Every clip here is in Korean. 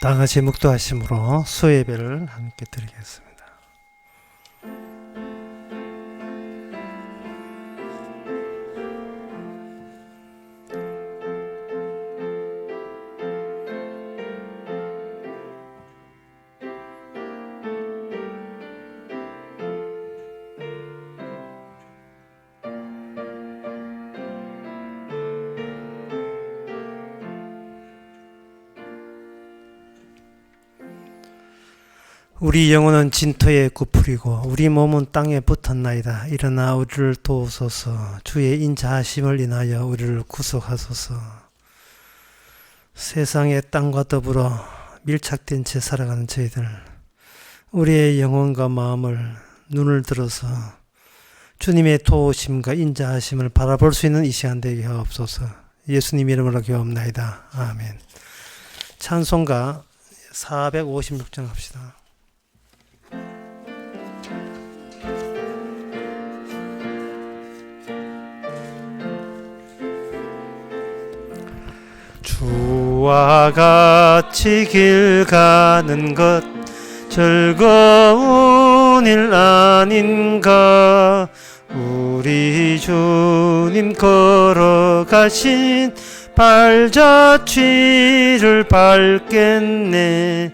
다 같이 묵도하심으로 수예배를 함께 드리겠습니다. 우리 영혼은 진토에 굽으리고 우리 몸은 땅에 붙었나이다. 일어나 우리를 도우소서. 주의 인자하심을 인하여 우리를 구속하소서. 세상의 땅과 더불어 밀착된 채 살아가는 저희들, 우리의 영혼과 마음을 눈을 들어서 주님의 도우심과 인자하심을 바라볼 수 있는 이 시간 되게 하옵소서. 예수님 이름으로 기도합나이다. 아멘. 찬송가 456장 합시다. 주와 같이 길 가는 것 즐거운 일 아닌가. 우리 주님 걸어가신 발자취를 밟겠네.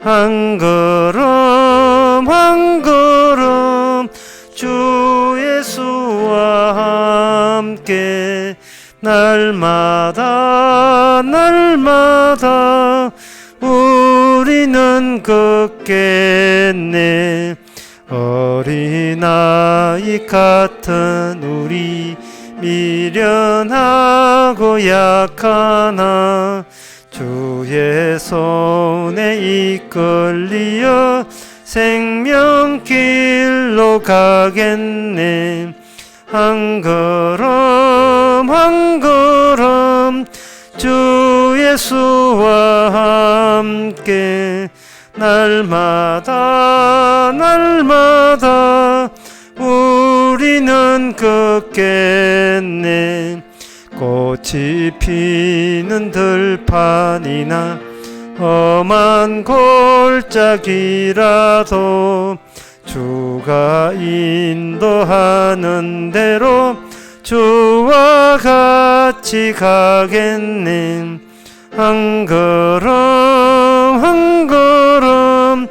한 걸음 한 걸음 주 예수와 함께 날마다 날마다 우리는 걷겠네. 어린아이 같은 우리 미련하고 약하나 주의 손에 이끌리어 생명길로 가겠네. 한 걸음 한 걸음 주 예수와 함께 날마다 날마다 우리는 걷겠네. 꽃이 피는 들판이나 험한 골짜기라도 주가 인도하는 대로 주와 같이 가겠네. 한 걸음 한 걸음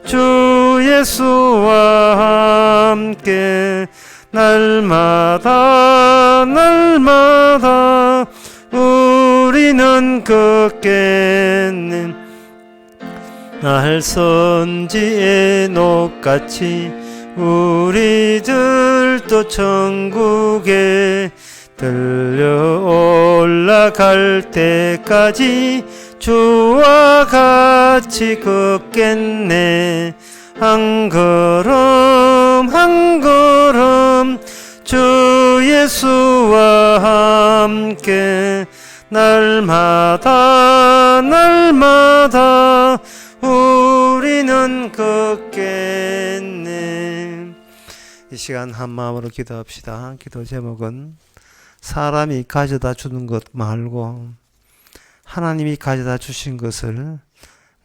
주 예수와 함께 날마다 날마다 우리는 걷겠네. 날선지의 녹같이 우리들도 천국에 들려 올라갈 때까지 주와 같이 걷겠네. 한 걸음 한 걸음 주 예수와 함께 날마다 날마다 우리는 걷겠네. 이 시간 한 마음으로 기도합시다. 기도 제목은 사람이 가져다 주는 것 말고 하나님이 가져다 주신 것을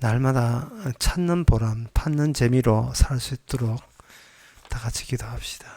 날마다 찾는 보람, 찾는 재미로 살 수 있도록 다 같이 기도합시다.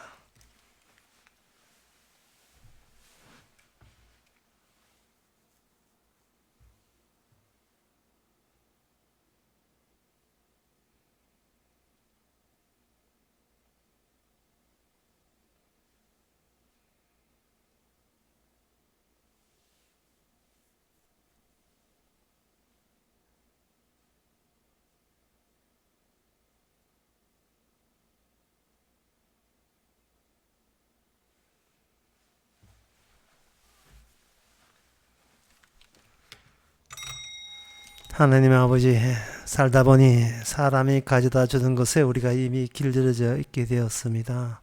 하나님 아버지, 살다 보니 사람이 가져다 주는 것에 우리가 이미 길들여져 있게 되었습니다.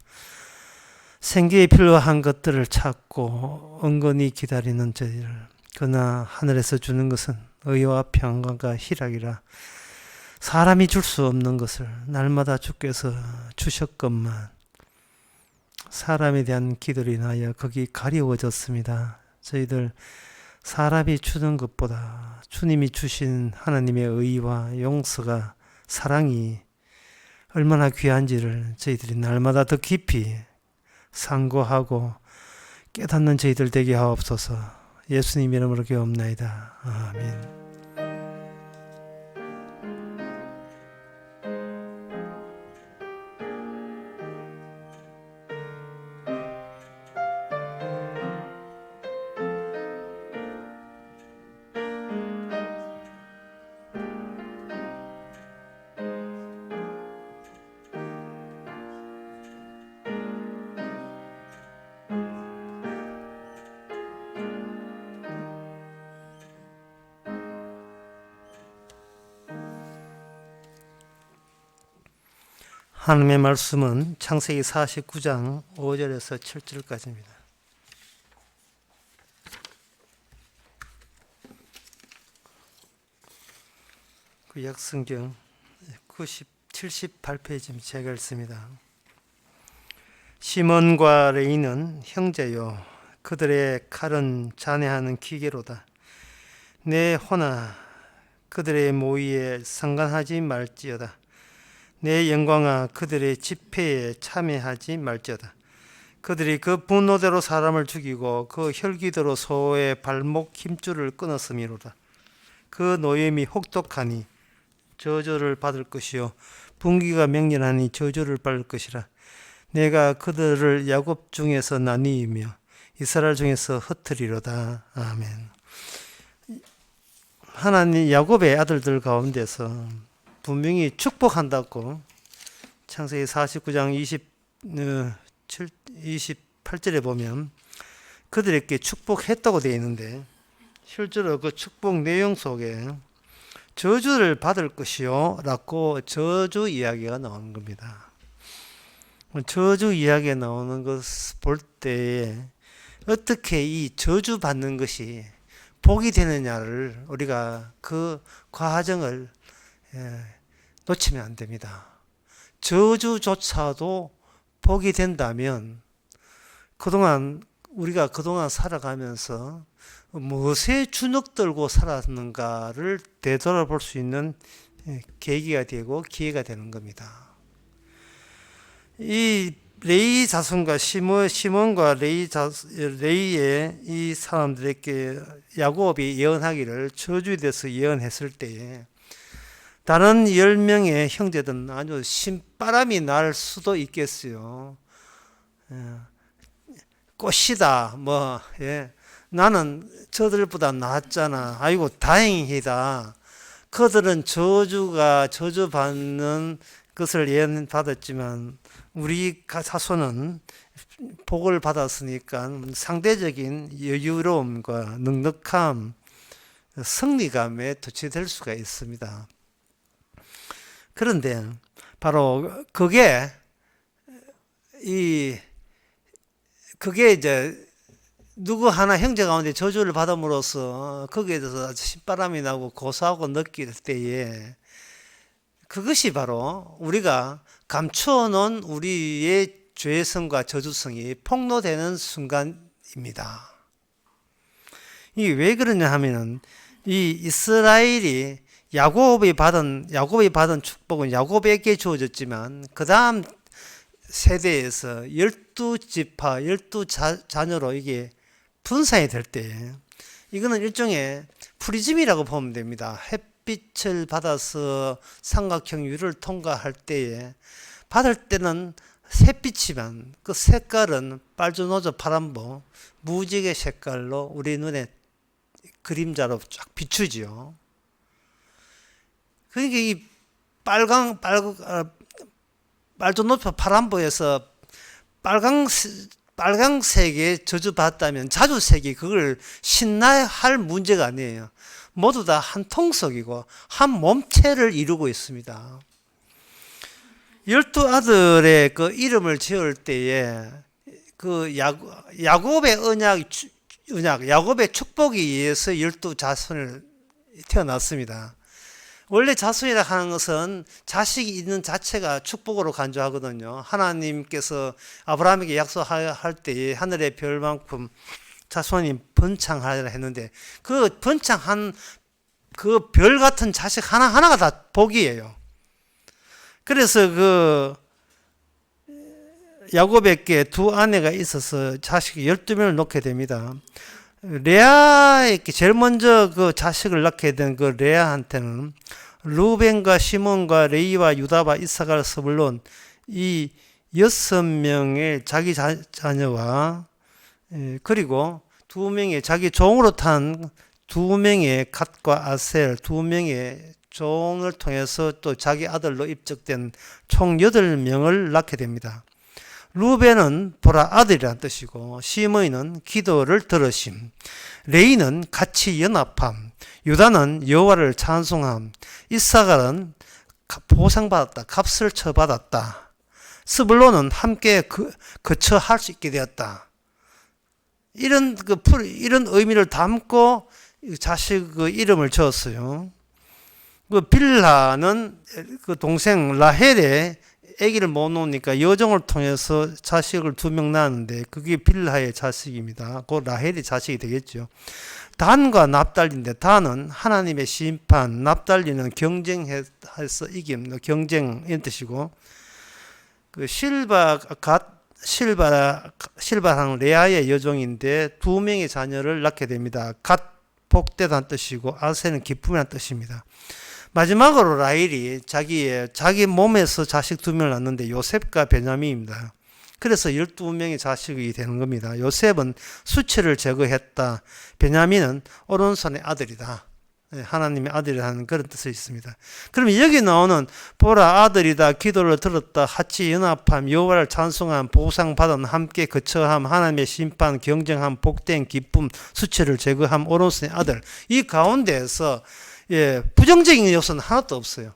생계에 필요한 것들을 찾고 은근히 기다리는 저희들, 그러나 하늘에서 주는 것은 의와 평강과 희락이라 사람이 줄 수 없는 것을 날마다 주께서 주셨건만 사람에 대한 기도로 인하여 거기 가려워졌습니다. 저희들 사람이 주는 것보다 주님이 주신 하나님의 의와 용서가 사랑이 얼마나 귀한지를 저희들이 날마다 더 깊이 상고하고 깨닫는 저희들 되게 하옵소서. 예수님 이름으로 기도옵나이다. 아멘. 하나님의 말씀은 창세기 49장 5절에서 7절까지입니다. 구약성경 78페이지 제가 읽습니다. 시몬과 레이는 형제요, 그들의 칼은 잔해하는 기계로다. 내 호나 그들의 모의에 상관하지 말지어다. 내 영광아 그들의 집회에 참여하지 말지어다. 그들이 그 분노대로 사람을 죽이고 그 혈기대로 소의 발목 힘줄을 끊었음이로다. 그 노염이 혹독하니 저주를 받을 것이요 분기가 맹렬하니 저주를 받을 것이라. 내가 그들을 야곱 중에서 나뉘며 이스라엘 중에서 흩으리로다. 아멘. 하나님 야곱의 아들들 가운데서 분명히 축복한다고 창세기 49장 28절에 보면 그들에게 축복했다고 되어 있는데, 실제로 그 축복 내용 속에 저주를 받을 것이요 라고 저주 이야기가 나오는 겁니다. 저주 이야기가 나오는 것을 볼 때에 어떻게 이 저주 받는 것이 복이 되느냐를 우리가 그 과정을 놓치면 안 됩니다. 저주조차도 복이 된다면 우리가 그동안 살아가면서 무엇에 주눅들고 살았는가를 되돌아볼 수 있는 계기가 되고 기회가 되는 겁니다. 이 레이 자손과 시몬과 레이의 이 사람들에게 야곱이 예언하기를 저주에 대해서 예언했을 때에 다른 10명의 형제들은 아주 신바람이 날 수도 있겠어요. 꽃이다, 나는 저들보다 낫잖아. 아이고, 다행이다. 그들은 저주받는 것을 예언받았지만, 우리 자손은 복을 받았으니까 상대적인 여유로움과 넉넉함, 승리감에 도취될 수가 있습니다. 그런데 바로 그게 이제 누구 하나 형제 가운데 저주를 받음으로써 거기에 대해서 신바람이 나고 고소하고 느낄 때에 그것이 바로 우리가 감추어 놓은 우리의 죄성과 저주성이 폭로되는 순간입니다. 이게 왜 그러냐 하면은 이 이스라엘이 야곱이 받은 축복은 야곱에게 주어졌지만 그 다음 세대에서 12지파, 12자녀로 이게 분산이 될 때 이거는 일종의 프리즘이라고 보면 됩니다. 햇빛을 받아서 삼각형 위를 통과할 때에 받을 때는 햇빛이지만 그 색깔은 빨주노조 파란보 무지개 색깔로 우리 눈에 그림자로 쫙 비추지요. 그러니까 이 빨주노조 파란보에서 빨강색에 저주받았다면 자주색이 그걸 신나할 문제가 아니에요. 모두 다 한 통속이고 한 몸체를 이루고 있습니다. 12아들의 그 이름을 지을 때에 그 야곱의 야곱의 축복에 의해서 12자손을 태어났습니다. 원래 자손이라 하는 것은 자식이 있는 자체가 축복으로 간주하거든요. 하나님께서 아브라함에게 약속할 때에 하늘의 별만큼 자손이 번창하라 했는데 그 번창한 그 별 같은 자식 하나하나가 다 복이에요. 그래서 그 야곱에게 두 아내가 있어서 자식이 12명을 낳게 됩니다. 레아에게 제일 먼저 그 자식을 낳게 된 그 레아한테는 루벤과 시몬과 레이와 유다와 이사갈 스불론 이 6명의 자기 자녀와 그리고 2명의 자기 종으로 탄 2명의 갓과 아셀 2명의 종을 통해서 또 자기 아들로 입적된 총 8명을 낳게 됩니다. 루벤은 보라 아들이란 뜻이고 시므이는 기도를 들으심, 레이는 같이 연합함, 유다는 여호와를 찬송함, 이사갈은 보상받았다, 값을 쳐받았다, 스불론은 함께 거처할 수 있게 되었다. 이런 의미를 담고 자식 그 이름을 지었어요. 그 빌하는 그 동생 라헬의 아기를 못 놓으니까 여종을 통해서 자식을 2명 낳았는데 그게 빌하의 자식입니다. 그 라헬의 자식이 되겠죠. 단과 납달리인데 단은 하나님의 심판, 납달리는 경쟁해서 이김, 경쟁 이런 뜻이고 그 실바랑 레아의 여종인데 2명의 자녀를 낳게 됩니다. 갓 복되다는 뜻이고 아셀은 기쁨이라는 뜻입니다. 마지막으로 라헬이 자기 몸에서 자식 2명을 낳는데 요셉과 베냐민입니다. 그래서 12명의 자식이 되는 겁니다. 요셉은 수치를 제거했다. 베냐민은 오른손의 아들이다. 하나님의 아들이라는 그런 뜻이 있습니다. 그러면 여기 나오는 보라 아들이다, 기도를 들었다, 같이 연합함, 여호와를 찬송함, 보상받은, 함께 거처함, 하나님의 심판, 경쟁함, 복된 기쁨, 수치를 제거함, 오른손의 아들. 이 가운데에서 부정적인 요소는 하나도 없어요.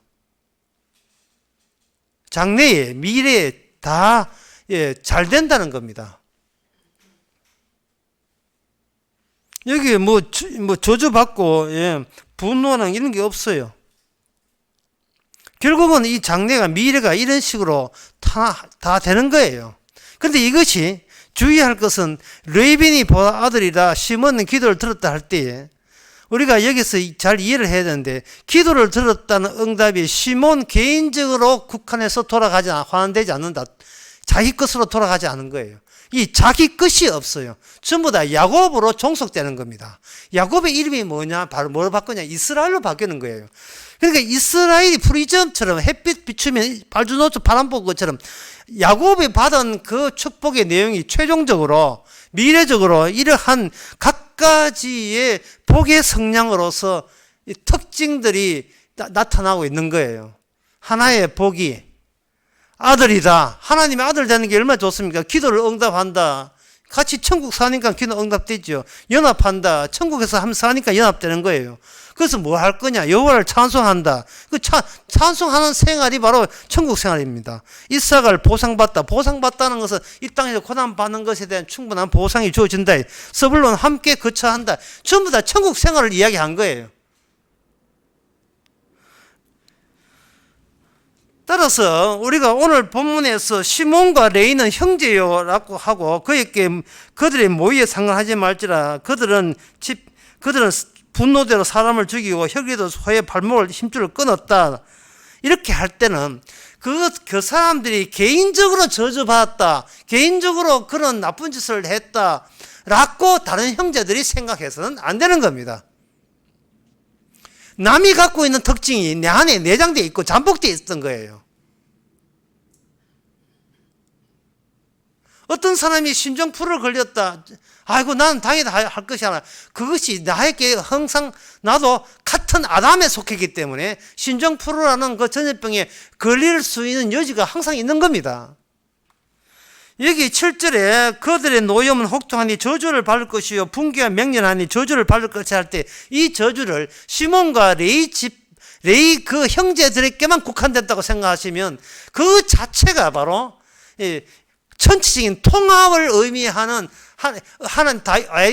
장래에, 미래에 다 잘 된다는 겁니다. 여기 뭐 저주받고 분노는 이런 게 없어요. 결국은 이 장래가 미래가 이런 식으로 다 되는 거예요. 그런데 이것이 주의할 것은 레빈이 보라 아들이라 시몬은 기도를 들었다 할 때에 우리가 여기서 잘 이해를 해야 되는데 기도를 들었다는 응답이 시몬 개인적으로 국한해서 환원되지 않는다. 자기 것으로 돌아가지 않은 거예요. 이 자기 것이 없어요. 전부 다 야곱으로 종속되는 겁니다. 야곱의 이름이 뭐냐? 바로 뭘 바꾸냐? 이스라엘로 바뀌는 거예요. 그러니까 이스라엘이 프리즘처럼 햇빛 비추면 발주노초 바람 보는 것처럼 야곱이 받은 그 축복의 내용이 최종적으로 미래적으로 이러한 각가지의 복의 성량으로서 이 특징들이 나타나고 있는 거예요. 하나의 복이 아들이다. 하나님의 아들 되는 게 얼마나 좋습니까? 기도를 응답한다. 같이 천국 사니까 기도 응답되죠. 연합한다. 천국에서 함께 사니까 연합되는 거예요. 그래서 뭐 할 거냐? 여호와를 찬송한다. 그 찬송하는 생활이 바로 천국 생활입니다. 이삭을 보상받다. 보상받다는 것은 이 땅에서 고난받는 것에 대한 충분한 보상이 주어진다. 스불론 함께 거처한다. 전부 다 천국 생활을 이야기한 거예요. 따라서 우리가 오늘 본문에서 시몬과 레이는 형제요라고 하고 그들의 모의에 상관하지 말지라 그들은 분노대로 사람을 죽이고 혈기도 소의 발목을 힘줄을 끊었다. 이렇게 할 때는 그 사람들이 개인적으로 저주받았다. 개인적으로 그런 나쁜 짓을 했다. 라고 다른 형제들이 생각해서는 안 되는 겁니다. 남이 갖고 있는 특징이 내 안에 내장되어 있고 잠복되어 있었던 거예요. 어떤 사람이 신종플을 걸렸다. 아이고 나는 당연히 할 것이 아니라 그것이 나에게 항상 나도 같은 아담에 속했기 때문에 신종플루라는 그 전염병에 걸릴 수 있는 여지가 항상 있는 겁니다. 여기 7절에 그들의 노염은 혹독하니 저주를 받을 것이요 분기가 맹렬하니 저주를 받을 것이라 할 때 이 저주를 시몬과 레이 그 형제들에게만 국한됐다고 생각하시면 그 자체가 바로 전체적인 통합을 의미하는 하는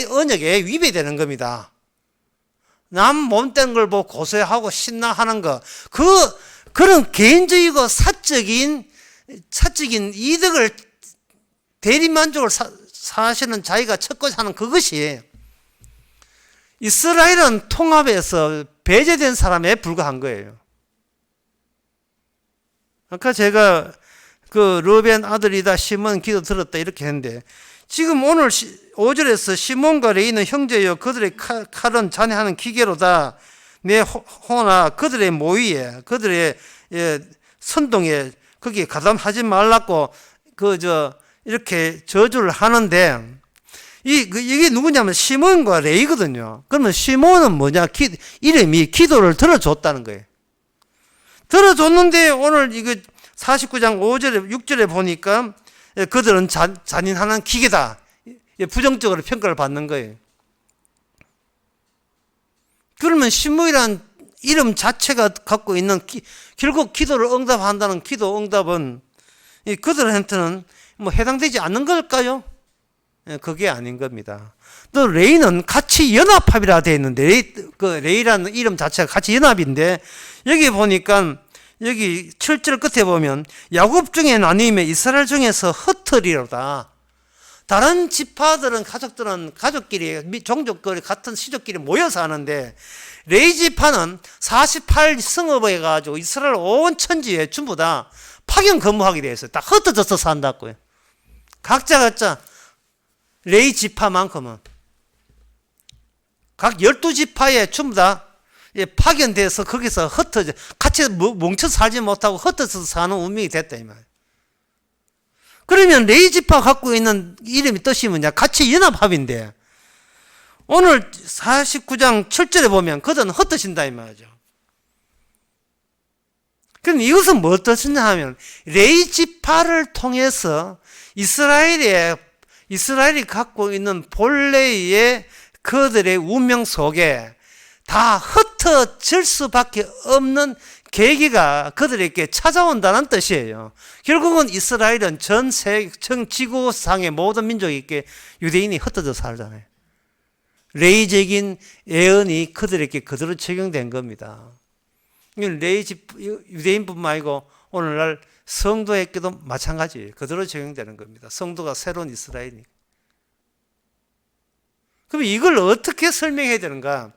언역에 위배되는 겁니다. 남 몸된 걸 보고 고소하고 신나하는 거 그런 개인적이고 사적인 이득을 대리만족을 사실은 자기가 찾고자 하는 그것이 이스라엘은 통합에서 배제된 사람에 불과한 거예요. 아까 제가 그 르벤 아들이다 시몬 기도 들었다 이렇게 했는데, 지금 오늘 5절에서 시몬과 레위는 형제여 그들의 칼은 잔해하는 기계로다. 내 호나 그들의 모의에 그들의 선동에 거기에 가담하지 말라고 이렇게 저주를 하는데, 이게 누구냐면 시몬과 레위거든요. 그러면 시몬은 뭐냐? 이름이 기도를 들어줬다는 거예요. 들어줬는데 오늘 이거 49장 5절에 6절에 보니까 그들은 잔인하는 기계다. 부정적으로 평가를 받는 거예요. 그러면 시몬이라는 이름 자체가 갖고 있는 결국 기도를 응답한다는 기도 응답은 그들한테는 뭐 해당되지 않는 걸까요? 그게 아닌 겁니다. 또 레위는 같이 연합합이라 되어 있는데, 레위라는 이름 자체가 같이 연합인데, 여기 보니까 여기 7절 끝에 보면 야곱 중에 나뉘면 이스라엘 중에서 흩으리로다. 다른 지파들은 가족끼리 종족끼리 같은 시족끼리 모여서 하는데, 레위 지파는 48 성읍에 가지고 이스라엘 온 천지에 전부 다 파견 근무하게 되어 있어요. 다 흩어져서 산다고요. 각자 레위 지파만큼은 각 12지파에 전부 다 파견돼서 거기서 같이 뭉쳐 살지 못하고 흩어져서 사는 운명이 됐다 이 말이에요. 그러면 레위 지파 갖고 있는 이름이 뜻이 뭐냐? 같이 연합합인데, 오늘 49장 7절에 보면 그들은 흩어진다 이 말이죠. 그럼 이것은 뭐 뜻이냐 하면, 레위 지파를 통해서 이스라엘이 갖고 있는 본래의 그들의 운명 속에 다 흩어질 수밖에 없는 계기가 그들에게 찾아온다는 뜻이에요. 결국은 이스라엘은 전 지구상의 모든 민족에게 유대인이 흩어져 살잖아요. 레위적인 예언이 그들에게 그대로 적용된 겁니다. 유대인뿐만 아니고 오늘날 성도에게도 마찬가지예요. 그대로 적용되는 겁니다. 성도가 새로운 이스라엘이니까. 그럼 이걸 어떻게 설명해야 되는가?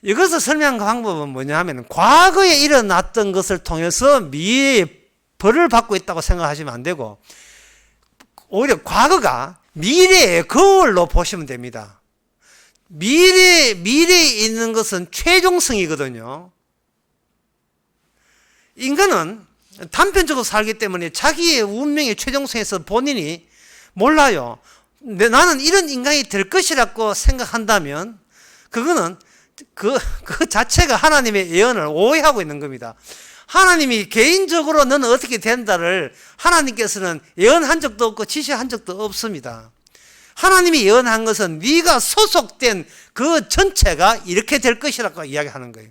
이것을 설명한 방법은 뭐냐 하면, 과거에 일어났던 것을 통해서 미래에 벌을 받고 있다고 생각하시면 안 되고, 오히려 과거가 미래의 거울로 보시면 됩니다. 미래에 있는 것은 최종성이거든요. 인간은 단편적으로 살기 때문에 자기의 운명의 최종성에서 본인이 몰라요. 나는 이런 인간이 될 것이라고 생각한다면 그거는 그 자체가 하나님의 예언을 오해하고 있는 겁니다. 하나님이 개인적으로 너는 어떻게 된다를 하나님께서는 예언한 적도 없고 지시한 적도 없습니다. 하나님이 예언한 것은 네가 소속된 그 전체가 이렇게 될 것이라고 이야기하는 거예요.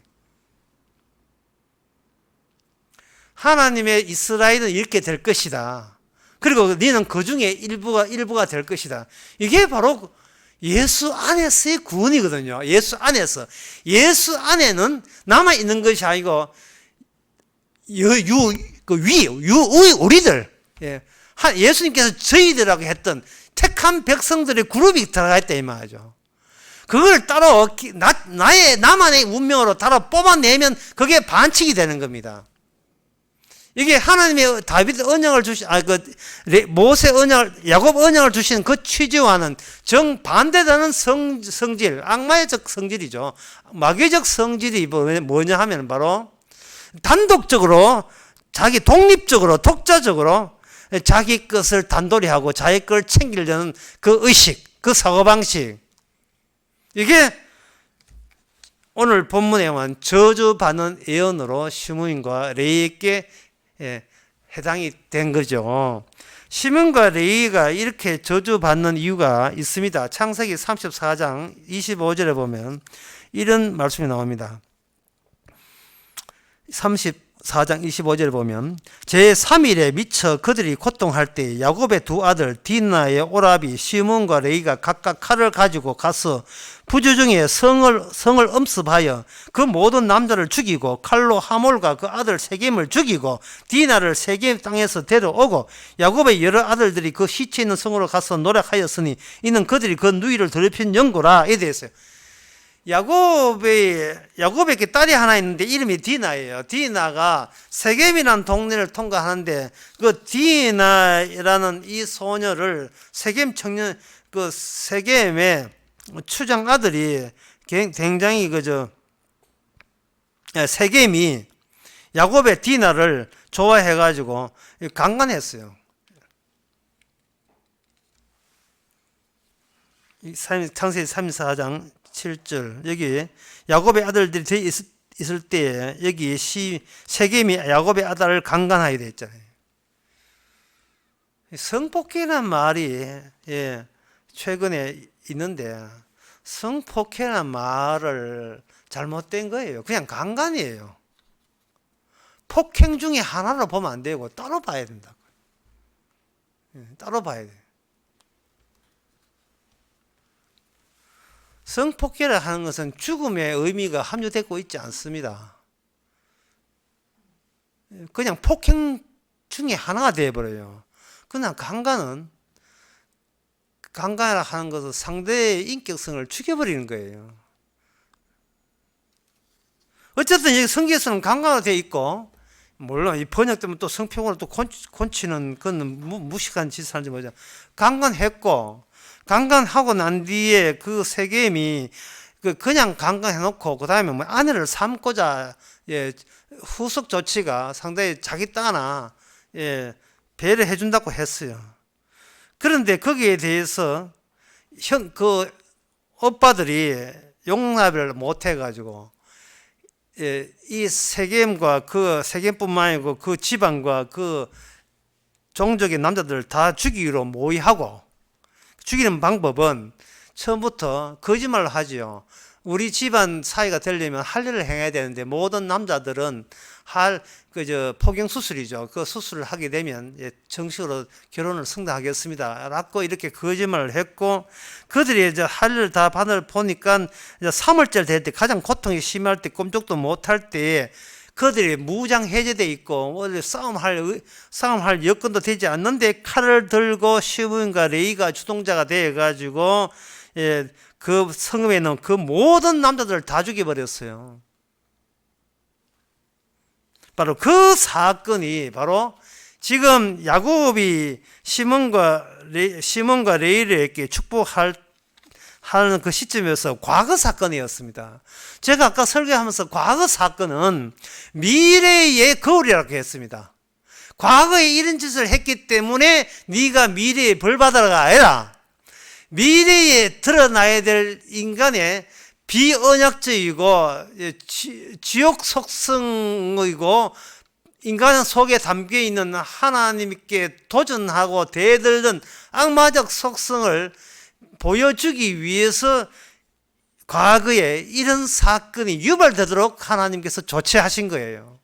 하나님의 이스라엘은 이렇게 될 것이다. 그리고 너는 그 중에 일부가 될 것이다. 이게 바로 예수 안에서의 구원이거든요. 예수 안에는 남아있는 것이 아니고, 우리들, 예수님께서 저희들이라고 했던 택한 백성들의 그룹이 들어가 있다 이 말이죠. 그걸 따로 나만의 운명으로 따로 뽑아내면 그게 반칙이 되는 겁니다. 이게 하나님의 다윗 언약을 모세 언약을, 야곱 언약을 주시는 그 취지와는 정반대되는 성질, 악마의적 성질이죠. 마귀적 성질이 뭐냐 하면 바로 단독적으로, 독립적으로, 독자적으로 자기 것을 단돌이 하고 자기 걸 챙기려는 그 의식, 그 사고방식. 이게 오늘 본문에 의한 저주받는 예언으로 시므온과 레위에게 해당이 된 거죠. 시므온과 레위가 이렇게 저주받는 이유가 있습니다. 창세기 34장 25절에 보면 이런 말씀이 나옵니다. 34장 25절 보면 제3일에 미쳐 그들이 고통할 때 야곱의 두 아들 디나의 오라비 시몬과 레이가 각각 칼을 가지고 가서 부주 중에 성을 엄습하여 그 모든 남자를 죽이고 칼로 하몰과 그 아들 세겜을 죽이고 디나를 세겜 땅에서 데려오고 야곱의 여러 아들들이 그 시체 있는 성으로 가서 노력하였으니 이는 그들이 그 누이를 더럽힌 연고라. 이에 대해서 야곱에게 딸이 하나 있는데 이름이 디나예요. 디나가 세겜이라는 동네를 통과하는데 그 디나라는 이 소녀를 세겜 청년 그 세겜의 추장 아들이 굉장히 세겜이 야곱의 디나를 좋아해 가지고 강간했어요. 창세기 34장 7절 여기 야곱의 아들들이 있을 때 여기 세겜이 야곱의 아들을 강간하게 되어 있잖아요. 성폭행이라는 말이 최근에 있는데 성폭행이라는 말을 잘못된 거예요. 그냥 강간이에요. 폭행 중에 하나로 보면 안 되고 따로 봐야 된다고요. 따로 봐야 돼요. 성폭행을 하는 것은 죽음의 의미가 함유되고 있지 않습니다. 그냥 폭행 중에 하나가 되어버려요. 그냥 강간을 하는 것은 상대의 인격성을 죽여버리는 거예요. 어쨌든 여기 성경에서는 강간으로 되어 있고, 물론 이 번역되면 또 성평으로 또 곤치는 그건 무식한 짓을 하는지 모르죠. 강간하고 난 뒤에 그 세겜이 그냥 강간해놓고 그 다음에 뭐 아내를 삼고자 후속 조치가 상당히 자기 따나 배를 해준다고 했어요. 그런데 거기에 대해서 그 오빠들이 용납을 못 해가지고 이 세겜과 그 세겜뿐만 아니고 그 지방과 그 종족의 남자들을 다 죽이기로 모의하고, 죽이는 방법은 처음부터 거짓말을 하지요. 우리 집안 사이가 되려면 할 일을 행해야 되는데 모든 남자들은 포경 수술이죠. 그 수술을 하게 되면 정식으로 결혼을 성사하겠습니다. 라고 이렇게 거짓말을 했고, 그들이 이제 할 일을 다 받을 보니까 이제 3월절 될 때 가장 고통이 심할 때 꼼짝도 못할 때 그들이 무장 해제돼 있고 어디 싸움할 여건도 되지 않는데 칼을 들고 시므온과 레이가 주동자가 되어 가지고 그 성읍에 있는 그 모든 남자들을 다 죽여버렸어요. 바로 그 사건이 바로 지금 야곱이 시몬과 레이에게 축복하는 그 시점에서 과거 사건이었습니다. 제가 아까 설교하면서 과거 사건은 미래의 거울이라고 했습니다. 과거에 이런 짓을 했기 때문에 네가 미래에 벌 받아라가 아니라 미래에 드러나야 될 인간의 비언약적이고 지옥 속성이고 인간 속에 담겨있는 하나님께 도전하고 대들던 악마적 속성을 보여주기 위해서 과거에 이런 사건이 유발되도록 하나님께서 조치하신 거예요.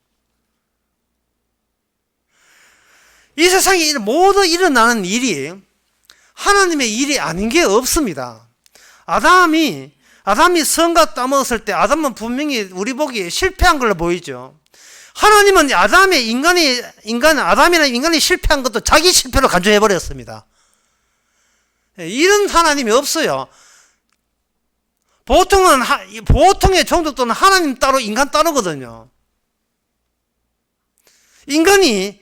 이 세상에 모두 일어나는 일이 하나님의 일이 아닌 게 없습니다. 아담이 선과 따먹었을 때 아담은 분명히 우리 보기에 실패한 걸로 보이죠. 하나님은 아담이나 인간이 실패한 것도 자기 실패로 간주해버렸습니다. 이런 하나님이 없어요. 보통의 종족들은 하나님 따로 인간 따로거든요. 인간이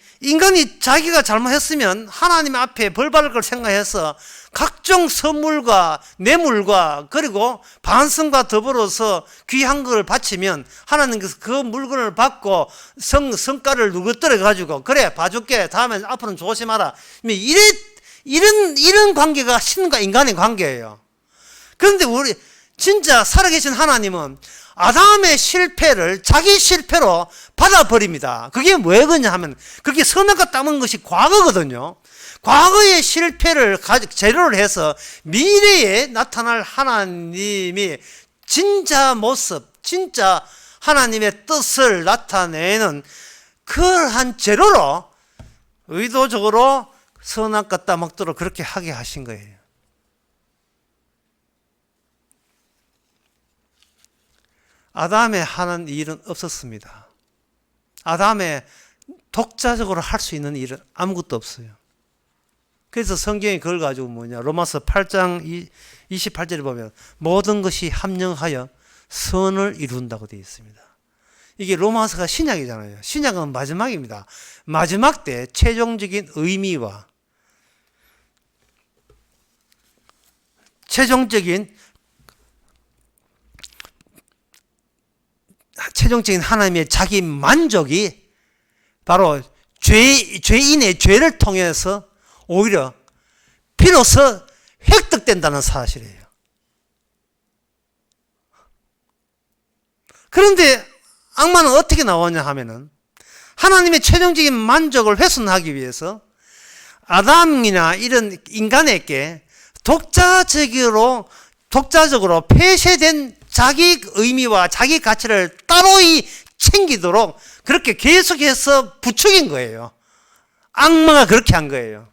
자기가 잘못했으면 하나님 앞에 벌 받을 걸 생각해서 각종 선물과 뇌물과 그리고 반성과 더불어서 귀한 것을 바치면 하나님께서 그 물건을 받고 성과를 누구더러 가지고 그래 봐줄게 다음에 앞으로는 조심하라. 이런 관계가 신과 인간의 관계예요. 그런데 우리 진짜 살아계신 하나님은 아담의 실패를 자기 실패로 받아버립니다. 그게 왜 그러냐 하면 그게 선악과 따먹은 것이 과거거든요. 과거의 실패를 재료를 해서 미래에 나타날 하나님이 진짜 모습, 진짜 하나님의 뜻을 나타내는 그러한 재료로 의도적으로 선악과 따먹도록 그렇게 하게 하신 거예요. 아담에 하는 일은 없었습니다. 아담에 독자적으로 할 수 있는 일은 아무것도 없어요. 그래서 성경이 그걸 가지고 뭐냐, 로마서 8장 28절에 보면 모든 것이 합령하여 선을 이룬다고 되어 있습니다. 이게 로마서가 신약이잖아요. 신약은 마지막입니다. 마지막 때 최종적인 의미와 최종적인 하나님의 자기 만족이 바로 죄인의 죄를 통해서 오히려 비로소 획득된다는 사실이에요. 그런데 악마는 어떻게 나오냐 하면은 하나님의 최종적인 만족을 훼손하기 위해서 아담이나 이런 인간에게 독자적으로 폐쇄된 자기 의미와 자기 가치를 따로이 챙기도록 그렇게 계속해서 부추긴 거예요. 악마가 그렇게 한 거예요.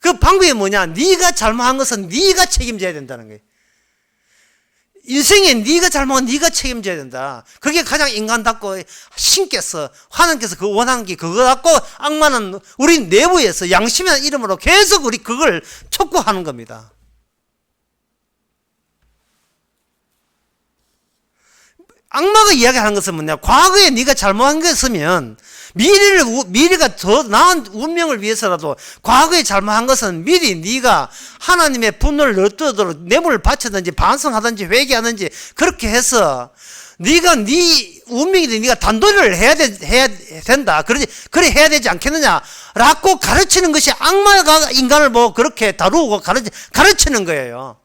그 방법이 뭐냐? 네가 잘못한 것은 네가 책임져야 된다는 거예요. 인생에 네가 잘못한 네가 책임져야 된다. 그게 가장 인간답고 신께서 하나님께서 그 원하는 게 그거 갖고 악마는 우리 내부에서 양심이라는 이름으로 계속 우리 그걸 촉구하는 겁니다. 악마가 이야기하는 것은 뭐냐? 과거에 네가 잘못한 게 있으면 미래가 더 나은 운명을 위해서라도 과거에 잘못한 것은 미리 네가 하나님의 분노를 얻도록 뇌물을 바치든지 반성하든지 회개하든지 그렇게 해서 네가 네 운명이든 네가 단도리를 해야 된다. 그래 해야 되지 않겠느냐라고 가르치는 것이 악마가 인간을 뭐 그렇게 다루고 가르치는 거예요.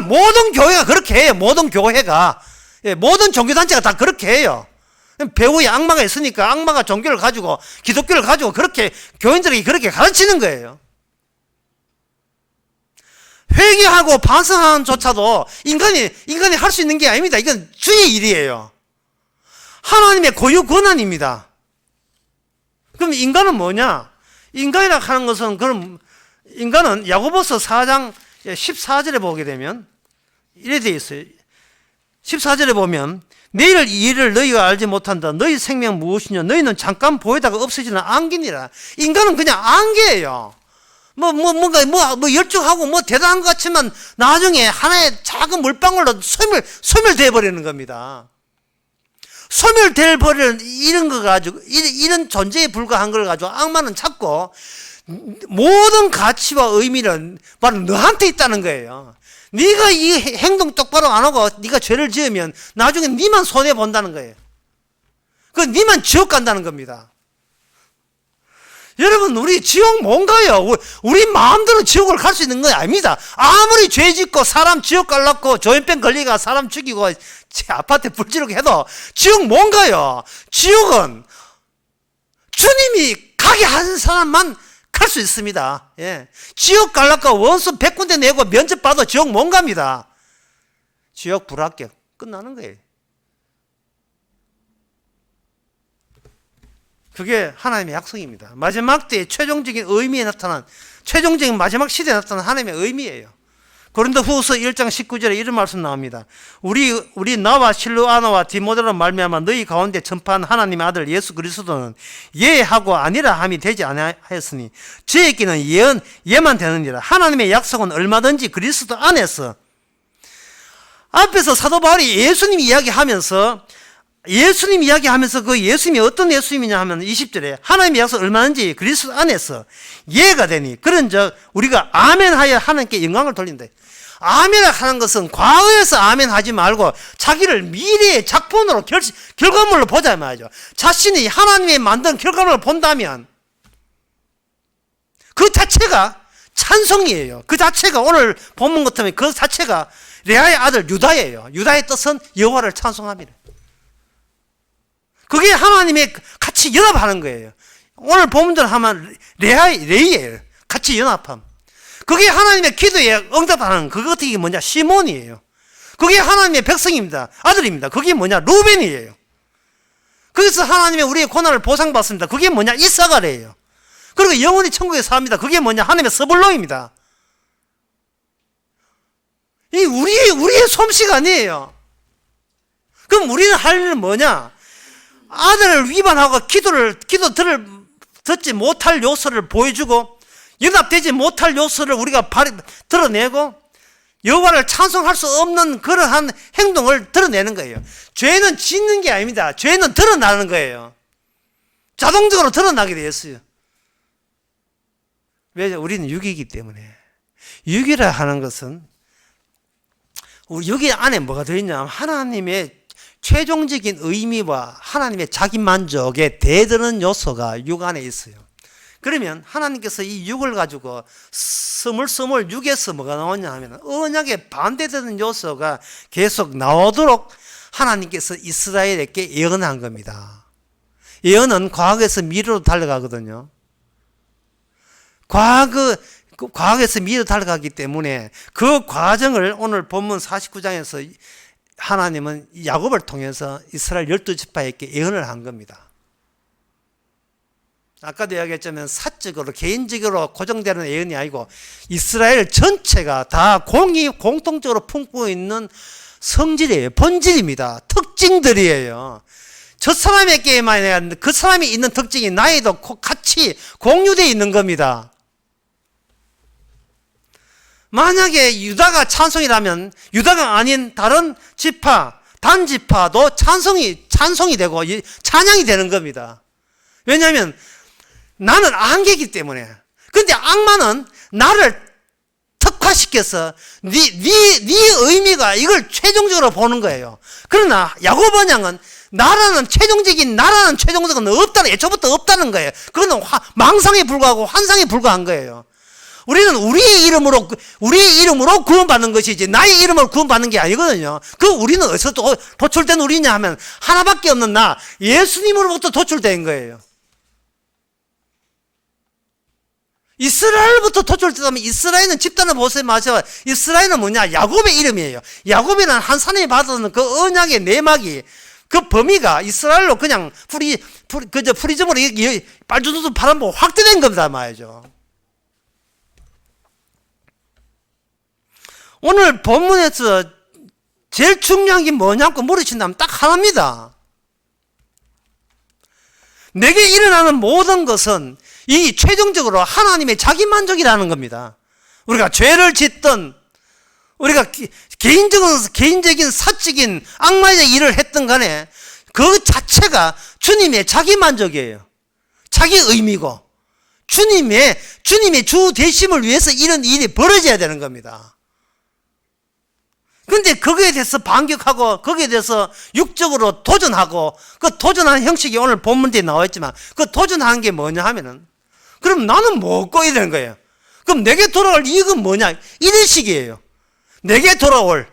모든 교회가 그렇게 해요. 모든 교회가. 모든 종교단체가 다 그렇게 해요. 배후에 악마가 있으니까 악마가 종교를 가지고 기독교를 가지고 그렇게 교인들에게 그렇게 가르치는 거예요. 회개하고 반성하는 조차도 인간이 할 수 있는 게 아닙니다. 이건 주의 일이에요. 하나님의 고유 권한입니다. 그럼 인간은 뭐냐? 인간이라 하는 것은 그럼 인간은 야고보서 4장 14절에 보게 되면 이래 되어 있어요. 14절에 보면 내일 이 일을 너희가 알지 못한다. 너희 생명 무엇이냐? 너희는 잠깐 보이다가 없어지는 안개니라. 인간은 그냥 안개예요. 뭔가 열중하고 대단한 것 같지만 나중에 하나의 작은 물방울로 소멸돼 버리는 겁니다. 소멸돼 버리는 이런 거 가지고 이런 존재에 불과한 걸 가지고 악마는 찾고 모든 가치와 의미는 바로 너한테 있다는 거예요. 네가 이 행동 똑바로 안 하고 네가 죄를 지으면 나중에 네만 손해 본다는 거예요. 네만 지옥 간다는 겁니다. 여러분, 우리 지옥 뭔가요? 우리 마음대로 지옥을 갈 수 있는 건 아닙니다. 아무리 죄 짓고 사람 지옥 갈라고 조현병 걸리가 사람 죽이고 제 아파트에 불 지르고 해도 지옥 뭔가요? 지옥은 주님이 가게 하는 사람만 갈 수 있습니다. 예. 지옥 갈라고 원수 100군데 내고 면접 봐도 지옥 못 갑니다. 지옥 불합격 끝나는 거예요. 그게 하나님의 약속입니다. 마지막 때의 최종적인 의미에 나타난 최종적인 마지막 시대에 나타난 하나님의 의미예요. 고린도후서 1장 19절에 이런 말씀 나옵니다. 우리 나와 실루아나와 디모데로 말미암아 너희 가운데 전파한 하나님의 아들 예수 그리스도는 예하고 아니라 함이 되지 아니하였으니 저에게는 예만 되느니라. 하나님의 약속은 얼마든지 그리스도 안에서. 앞에서 사도 바울이 예수님 이야기하면서 그 예수님이 어떤 예수님이냐 하면 20절에 하나님의 약속 얼마든지 그리스도 안에서 예가 되니 그런즉 우리가 아멘하여 하나님께 영광을 돌린다. 아멘을 하는 것은 과거에서 아멘하지 말고 자기를 미래의 작품으로 결과물로 보자 말이죠. 자신이 하나님의 만든 결과물을 본다면 그 자체가 찬송이에요. 그 자체가 오늘 본문 같으면 그 자체가 레아의 아들 유다예요. 유다의 뜻은 여호와를 찬송합니다. 그게 하나님의 같이 연합하는 거예요. 오늘 본문대로 하면 레이예요. 같이 연합함. 그게 하나님의 기도에 응답하는 그거 어떻게 뭐냐? 시몬이에요. 그게 하나님의 백성입니다. 아들입니다. 그게 뭐냐? 루벤이에요. 거기서 하나님의 우리의 고난을 보상받습니다. 그게 뭐냐? 이사가래요. 그리고 영원히 천국에 삽니다. 그게 뭐냐? 하나님의 스불론입니다. 이 우리의 솜씨가 아니에요. 그럼 우리는 할 일은 뭐냐? 아들을 위반하고 기도를 듣지 못할 요소를 보여주고 연합되지 못할 요소를 우리가 드러내고 여호와를 찬송할 수 없는 그러한 행동을 드러내는 거예요. 죄는 짓는 게 아닙니다. 죄는 드러나는 거예요. 자동적으로 드러나게 되었어요. 왜? 우리는 육이기 때문에. 육이라 하는 것은 여기 안에 뭐가 들어있냐면 하나님의 최종적인 의미와 하나님의 자기만족에 대드는 요소가 육 안에 있어요. 그러면 하나님께서 이 육을 가지고 스물스물 육에서 뭐가 나오냐 하면 언약에 반대되는 요소가 계속 나오도록 하나님께서 이스라엘에게 예언한 겁니다. 예언은 과거에서 미래로 달려가거든요. 과거에서 미래로 달려가기 때문에 그 과정을 오늘 본문 49장에서 하나님은 야곱을 통해서 이스라엘 12지파에게 예언을 한 겁니다. 아까도 이야기했지만 사적으로 개인적으로 고정되는 예언이 아니고 이스라엘 전체가 다 공통적으로 품고 있는 성질이에요. 본질입니다. 특징들이에요. 저 사람에게만 그 사람이 있는 특징이 나에도 같이 공유되어 있는 겁니다. 만약에 유다가 찬송이라면 유다가 아닌 다른 지파, 단지파도 찬송이 되고 찬양이 되는 겁니다. 왜냐하면 나는 안개이기 때문에. 근데 악마는 나를 특화시켜서 네 의미가 이걸 최종적으로 보는 거예요. 그러나 야곱 언약은 나라는 최종적인 없다는, 애초부터 없다는 거예요. 그거는 망상에 불과하고 환상에 불과한 거예요. 우리는 우리의 이름으로 구원받는 것이지 나의 이름으로 구원받는 게 아니거든요. 우리는 어디서 도출된 우리냐 하면 하나밖에 없는 나 예수님으로부터 도출된 거예요. 이스라엘부터 도출되면 이스라엘은 집단을 보세요. 마셔. 이스라엘은 뭐냐? 야곱의 이름이에요. 야곱이라는 한 사람이 받은 그 언약의 내막이 그 범위가 이스라엘로 그냥 프리즘으로 빨주노도 바람보고 확대된 겁니다 말이죠. 오늘 본문에서 제일 중요한 게 뭐냐고 물으신다면 딱 하나입니다. 내게 일어나는 모든 것은 이 최종적으로 하나님의 자기만족이라는 겁니다. 우리가 죄를 짓든 우리가 개인적인 사적인 악마의 일을 했던 간에 그 자체가 주님의 자기만족이에요. 자기 의미고 주님의 주 되심을 위해서 이런 일이 벌어져야 되는 겁니다. 근데 거기에 대해서 반격하고 거기에 대해서 육적으로 도전하고 그 도전하는 형식이 오늘 본문에 나와 있지만 그 도전하는 게 뭐냐 하면은 그럼 나는 뭐 얻고 이러는 거예요. 그럼 내게 돌아올 이익은 뭐냐? 이런 식이에요. 내게 돌아올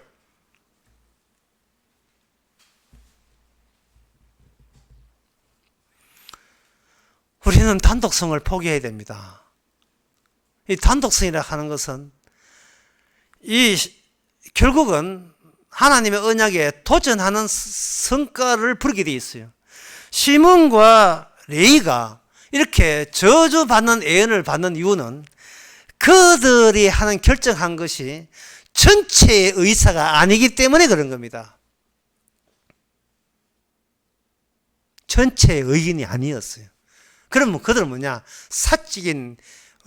우리는 단독성을 포기해야 됩니다. 이 단독성이라 하는 것은 결국은 하나님의 언약에 도전하는 성과를 부르게 되어 있어요. 시몬과 레위가 이렇게 저주받는 예언을 받는 이유는 그들이 하는 결정한 것이 전체의 의사가 아니기 때문에 그런 겁니다. 전체의 의견이 아니었어요. 그러면 그들은 뭐냐? 사적인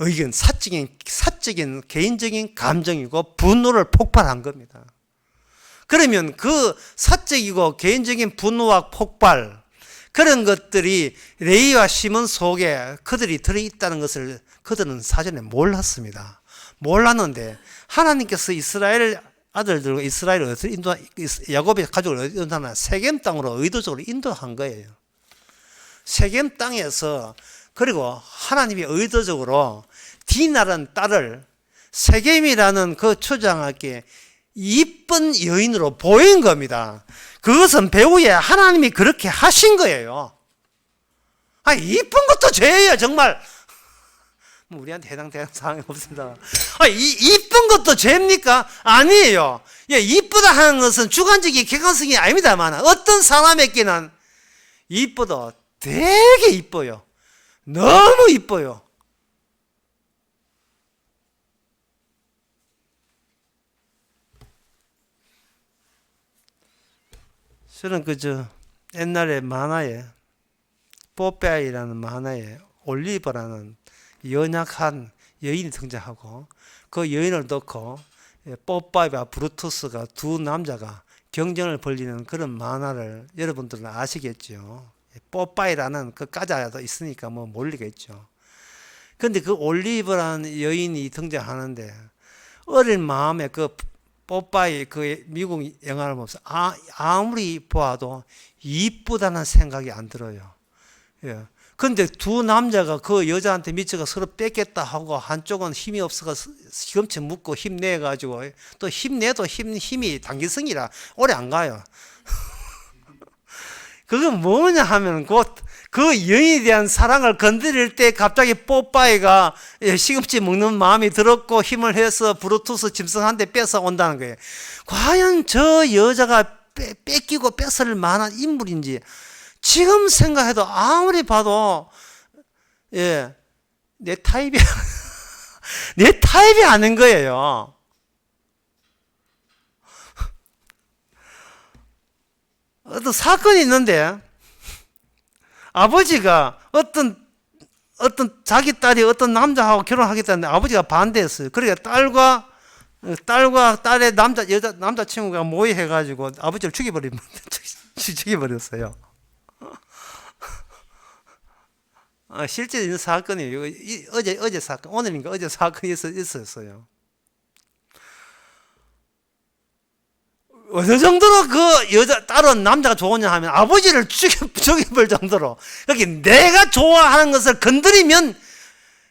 의견, 사적인 개인적인 감정이고 분노를 폭발한 겁니다. 그러면 그 사적이고 개인적인 분노와 폭발 그런 것들이 레위와 시몬 속에 그들이 들어있다는 것을 그들은 사전에 몰랐습니다. 몰랐는데 하나님께서 이스라엘 아들들과 이스라엘을 야곱의 가족을 인도하는 세겜 땅으로 의도적으로 인도한 거예요. 세겜 땅에서 그리고 하나님이 의도적으로 디나라는 딸을 세겜이라는 그 초장하게 이쁜 여인으로 보인 겁니다. 그것은 배후에 하나님이 그렇게 하신 거예요. 이쁜 것도 죄예요, 정말. 뭐 우리한테 해당되는 사항이 없습니다. 이쁜 것도 죄입니까? 아니에요. 예, 이쁘다 하는 것은 주관적인 객관성이 아닙니다만 어떤 사람에게는 이쁘다, 되게 이뻐요. 너무 이뻐요. 저는 옛날에 만화에 뽀빼이라는 만화에 올리버라는 연약한 여인이 등장하고 그 여인을 넣고 뽀빠이와 브루투스가 두 남자가 경전을 벌이는 그런 만화를 여러분들은 아시겠죠. 뽀빠이라는 그 까자도 있으니까 뭐 모르겠죠. 근데 그 올리버라는 여인이 등장하는데 어린 마음에 그 뽀빠이 그 미국 영화를 보면서 아무리 보아도 이쁘다는 생각이 안 들어요. 예. 근데 두 남자가 그 여자한테 미쳐가 서로 뺏겠다 하고 한쪽은 힘이 없어서 시금치 묻고 힘내가지고 또 힘내도 힘이 단기성이라 오래 안 가요. 그건 뭐냐 하면 곧 그 여인에 대한 사랑을 건드릴 때 갑자기 뽀빠이가 시금치 먹는 마음이 들었고 힘을 해서 브루투스 짐승 한 대 뺏어 온다는 거예요. 과연 저 여자가 뺏기고 뺏을 만한 인물인지 지금 생각해도 아무리 봐도 내 타입이 내 타입이 아닌 거예요. 어떤 사건이 있는데 아버지가 어떤 자기 딸이 어떤 남자하고 결혼하겠다는데 아버지가 반대했어요. 그러니까 딸과 딸의 남자친구가 모의해가지고 아버지를 죽여버렸어요. 실제 있는 사건이에요. 어제 사건, 오늘인가 어제 사건이 있었어요. 어느 정도로 그 딸은 남자가 좋으냐 하면 아버지를 죽여버릴 정도로. 그러니까 내가 좋아하는 것을 건드리면,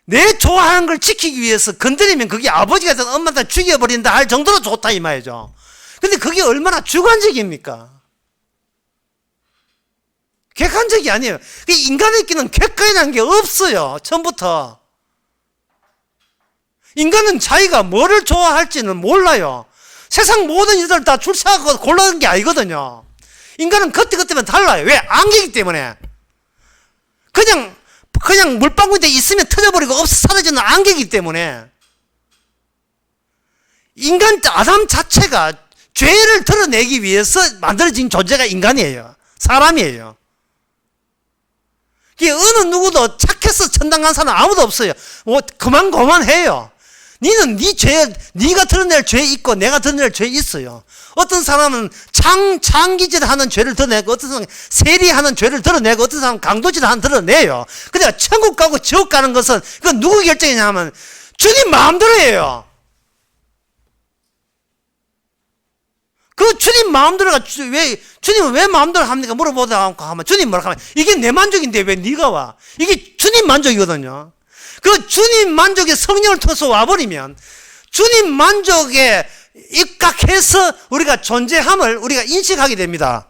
내 좋아하는 걸 지키기 위해서 건드리면 그게 아버지가 되든 엄마가 죽여버린다 할 정도로 좋다 이 말이죠. 근데 그게 얼마나 주관적입니까? 객관적이 아니에요. 인간에게는 객관이라는 게 없어요. 처음부터. 인간은 자기가 뭐를 좋아할지는 몰라요. 세상 모든 일들 다 줄서하고 골라는 게 아니거든요. 인간은 그때그때만 달라요. 왜? 안개이기 때문에. 그냥 물방울에 있으면 터져버리고 없어 사라지는 안개이기 때문에. 아담 자체가 죄를 드러내기 위해서 만들어진 존재가 인간이에요. 사람이에요. 어느 누구도 착해서 천당 간 사람 아무도 없어요. 뭐 그만해요. 네가 드러낼 죄 있고 내가 드러낼 죄 있어요. 어떤 사람은 창기질하는 죄를 드러내고 어떤 사람은 세리하는 죄를 드러내고 어떤 사람은 강도질하는 드러내요. 그러니까 천국 가고 지옥 가는 것은 그건 누구 결정이냐 하면 주님 마음대로예요. 그 주님 마음대로가 주님은 왜 마음대로 합니까? 물어보다 하면 주님 뭐라고 하면 이게 내 만족인데 왜 네가 와? 이게 주님 만족이거든요. 그 주님 만족의 성령을 통해서 와버리면 주님 만족에 입각해서 우리가 존재함을 우리가 인식하게 됩니다.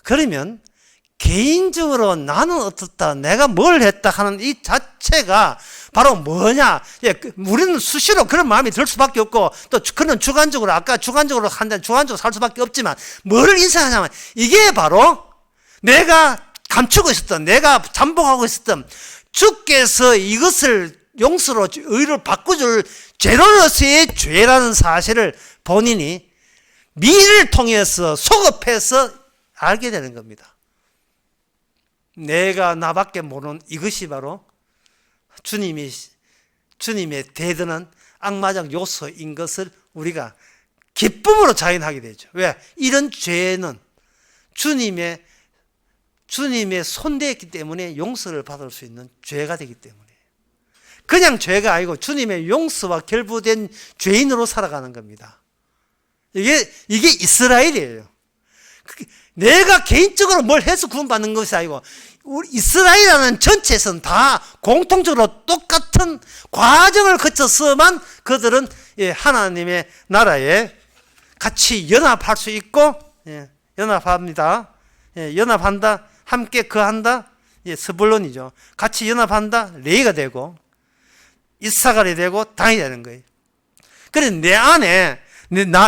그러면 개인적으로 나는 어떻다, 내가 뭘 했다 하는 이 자체가 바로 뭐냐? 우리는 수시로 그런 마음이 들 수밖에 없고 또 그런 주관적으로 아까 주관적으로 살 수밖에 없지만 뭐를 인식하냐면 이게 바로 내가 감추고 있었던, 내가 잠복하고 있었던 주께서 이것을 용서로 의로 바꿔줄 죄로서의 죄라는 사실을 본인이 미를 통해서 소급해서 알게 되는 겁니다. 내가 나밖에 모르는 이것이 바로 주님의 대드는 악마적 요소인 것을 우리가 기쁨으로 자인하게 되죠. 왜? 이런 죄는 주님의 손대했기 때문에 용서를 받을 수 있는 죄가 되기 때문에 그냥 죄가 아니고 주님의 용서와 결부된 죄인으로 살아가는 겁니다. 이게 이스라엘이에요. 내가 개인적으로 뭘 해서 구원받는 것이 아니고 우리 이스라엘이라는 전체에서는 다 공통적으로 똑같은 과정을 거쳐서만 그들은 하나님의 나라에 같이 연합할 수 있고 연합합니다. 연합한다. 함께 거한다. 스불론이죠. 같이 연합한다. 레이가 되고 이사갈이 되고 당이 되는 거예요. 그래서 내 안에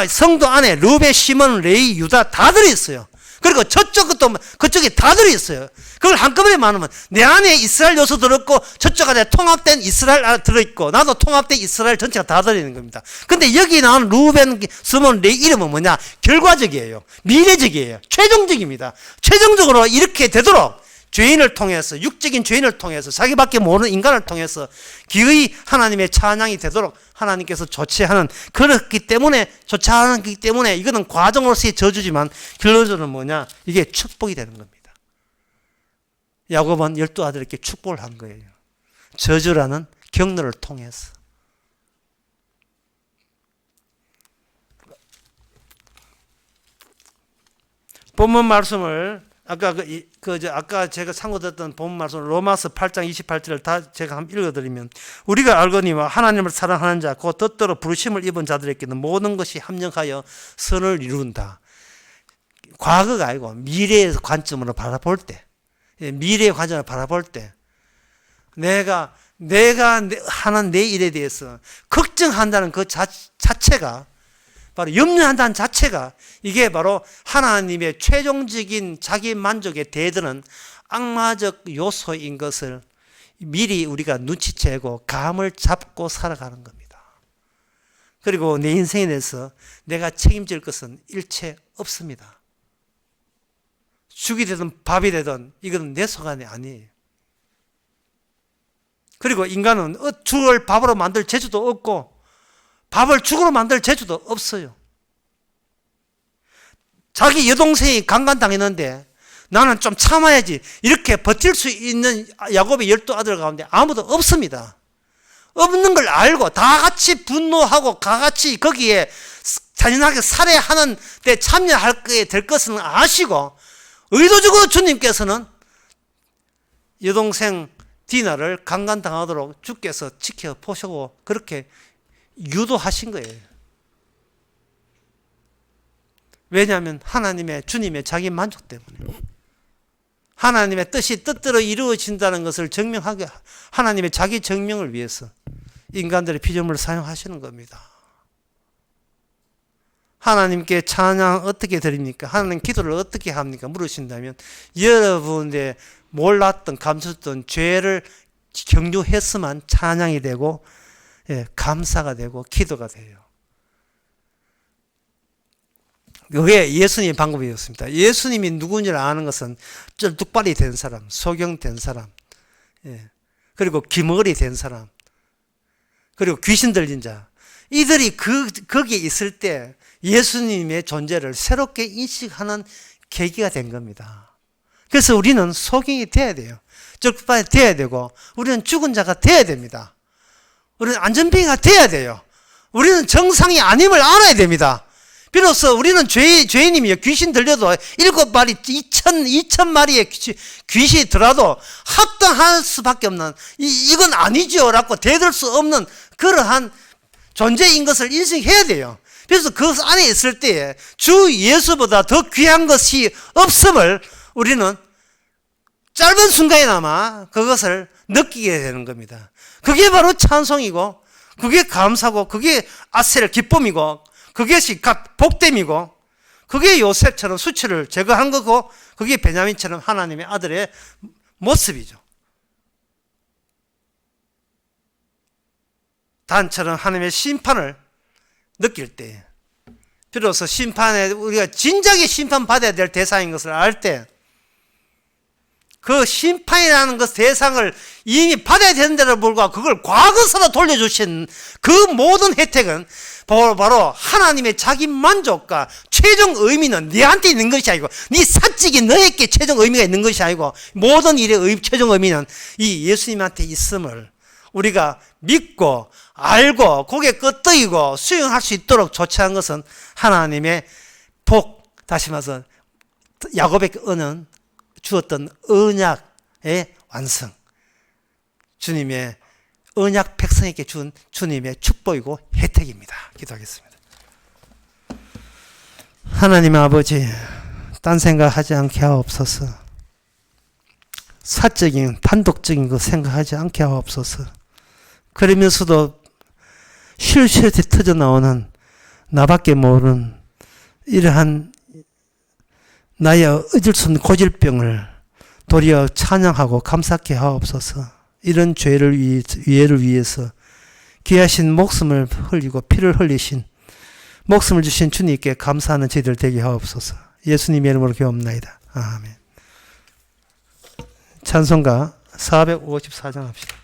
성도 안에 루벤, 시몬, 레이, 유다 다 들어있어요. 그리고 저쪽 것도 그쪽에 다 들어있어요. 그걸 한꺼번에 말하면 내 안에 이스라엘 요소 들었고 저쪽 안에 통합된 이스라엘 들어있고 나도 통합된 이스라엘 전체가 다 들어있는 겁니다. 근데 여기 나온 루벤, 시몬, 레이 이름은 뭐냐? 결과적이에요. 미래적이에요. 최종적입니다. 최종적으로 이렇게 되도록 죄인을 통해서, 육적인 죄인을 통해서, 자기밖에 모르는 인간을 통해서 기의 하나님의 찬양이 되도록 하나님께서 조치하는, 그렇기 때문에, 조치하기 때문에 이거는 과정으로서의 저주지만 결론적으로는 뭐냐? 이게 축복이 되는 겁니다. 야곱은 12아들에게 축복을 한 거예요. 저주라는 경로를 통해서. 본문 말씀을 아까 제가 상고됐던 본문 말씀 로마서 8장 28절을 다 제가 한번 읽어드리면, 우리가 알거니와 하나님을 사랑하는 자 곧 뜻대로 부르심을 입은 자들에게는 모든 것이 합력하여 선을 이룬다. 과거가 아니고 미래의 관점으로 바라볼 때, 미래의 관점으로 바라볼 때 내가 하는 내 일에 대해서 걱정한다는 그 자체가, 바로 염려한다는 자체가, 이게 바로 하나님의 최종적인 자기 만족에 대드는 악마적 요소인 것을 미리 우리가 눈치채고 감을 잡고 살아가는 겁니다. 그리고 내 인생에 대해서 내가 책임질 것은 일체 없습니다. 죽이 되든 밥이 되든 이건 내 소관이 아니에요. 그리고 인간은 죽을 밥으로 만들 재주도 없고 밥을 죽으로 만들 재주도 없어요. 자기 여동생이 강간당했는데 나는 좀 참아야지, 이렇게 버틸 수 있는 야곱의 12아들 가운데 아무도 없습니다. 없는 걸 알고 다 같이 분노하고 다 같이 거기에 잔인하게 살해하는 데 참여할 거에 될 것은 아시고, 의도적으로 주님께서는 여동생 디나를 강간당하도록 주께서 지켜보시고 그렇게 유도하신 거예요. 왜냐하면 하나님의, 주님의 자기 만족 때문에, 하나님의 뜻이 뜻대로 이루어진다는 것을 증명하게, 하나님의 자기 증명을 위해서 인간들의 피조물을 사용하시는 겁니다. 하나님께 찬양 어떻게 드립니까? 하나님 기도를 어떻게 합니까? 물으신다면 여러분의 몰랐던, 감췄던 죄를 경유했으면 찬양이 되고, 감사가 되고 기도가 돼요. 그게 예수님의 방법이었습니다. 예수님이 누구인지를 아는 것은 쩔뚝발이 된 사람, 소경된 사람, 그리고 귀머거리 된 사람, 그리고 귀신 들린 자, 이들이 거기에 있을 때 예수님의 존재를 새롭게 인식하는 계기가 된 겁니다. 그래서 우리는 소경이 돼야 돼요. 쩔뚝발이 돼야 되고, 우리는 죽은 자가 돼야 됩니다. 우리는 안전병이가 돼야 돼요. 우리는 정상이 아님을 알아야 됩니다. 비로소 우리는 죄인이며 귀신 들려도 7마리, 2,000마리의 귀신이 들어도 합당할 수밖에 없는, 이건 아니죠 라고 대들 수 없는 그러한 존재인 것을 인식해야 돼요. 그래서 그 안에 있을 때에 주 예수보다 더 귀한 것이 없음을 우리는 짧은 순간에나마 그것을 느끼게 되는 겁니다. 그게 바로 찬송이고, 그게 감사고, 그게 아셀 기쁨이고, 그것이 각 복됨이고, 그게 요셉처럼 수치를 제거한 거고, 그게 베냐민처럼 하나님의 아들의 모습이죠. 단처럼 하나님의 심판을 느낄 때, 비로소 심판에 우리가 진작에 심판받아야 될 대상인 것을 알 때, 그 심판이라는 것 대상을 이미 받아야 되는데도 불구하고 그걸 과거사로 돌려주신 그 모든 혜택은 바로 하나님의 자기 만족과 최종 의미는 너한테 있는 것이 아니고, 네 사직이 너에게 최종 의미가 있는 것이 아니고, 모든 일의 최종 의미는 이 예수님한테 있음을 우리가 믿고 알고 고개 끄덕이고 수용할 수 있도록 조치한 것은 하나님의 복, 다시 말해서 야곱에게 주었던 언약의 완성, 주님의 언약 백성에게 준 주님의 축복이고 혜택입니다. 기도하겠습니다. 하나님 아버지, 딴 생각하지 않게 하옵소서. 사적인 단독적인 거 생각하지 않게 하옵소서. 그러면서도 실실에 터져 나오는 나밖에 모르는 이러한 나의 어쩔 수 없는 고질병을 도리어 찬양하고 감사케 하옵소서. 이런 위해를 위해서 귀하신 목숨을 흘리고 피를 흘리신 목숨을 주신 주님께 감사하는 저희들 되게 하옵소서. 예수님의 이름으로 기도합나이다. 아멘. 찬송가 454장 합시다.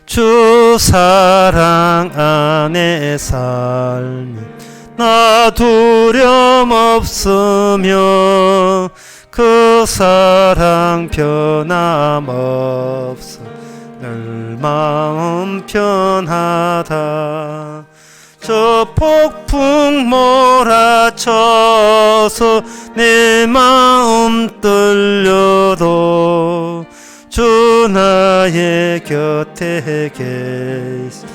주 사랑 안에 살미 나 두려움 없으며 그 사랑 변함없어 늘 마음 편하다. 저 폭풍 몰아쳐서 내 마음 떨려도 주 나의 곁에 계시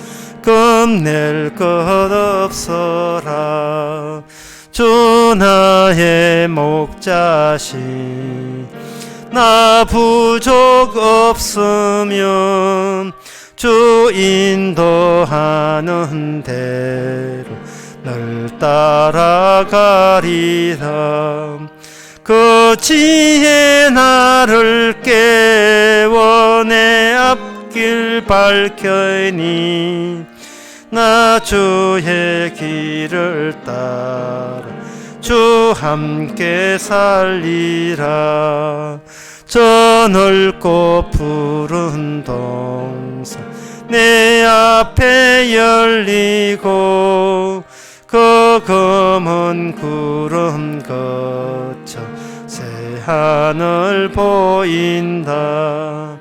겁낼 것 없어라. 주 나의 목자시 나 부족 없으면 주 인도하는 대로 널 따라가리라. 그 지혜 나를 깨워 내 앞길 밝혀니 나 주의 길을 따라 주 함께 살리라. 저 넓고 푸른 동산 내 앞에 열리고 그 검은 구름 거쳐 새하늘 보인다.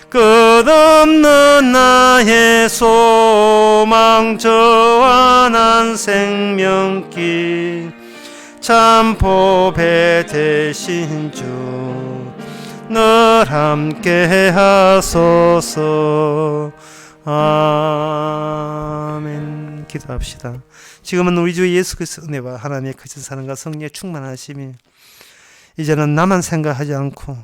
끝없는 나의 소망 저 환한 생명길 참 보배 되신 주 늘 함께 하소서. 아멘. 기도합시다. 지금은 우리 주 예수 그리스도의 은혜와 하나님의 크신 사랑과 성령의 충만하심이 이제는 나만 생각하지 않고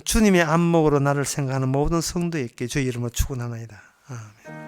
주님의 안목으로 나를 생각하는 모든 성도에게 주의 이름으로 축원하나이다. 아멘.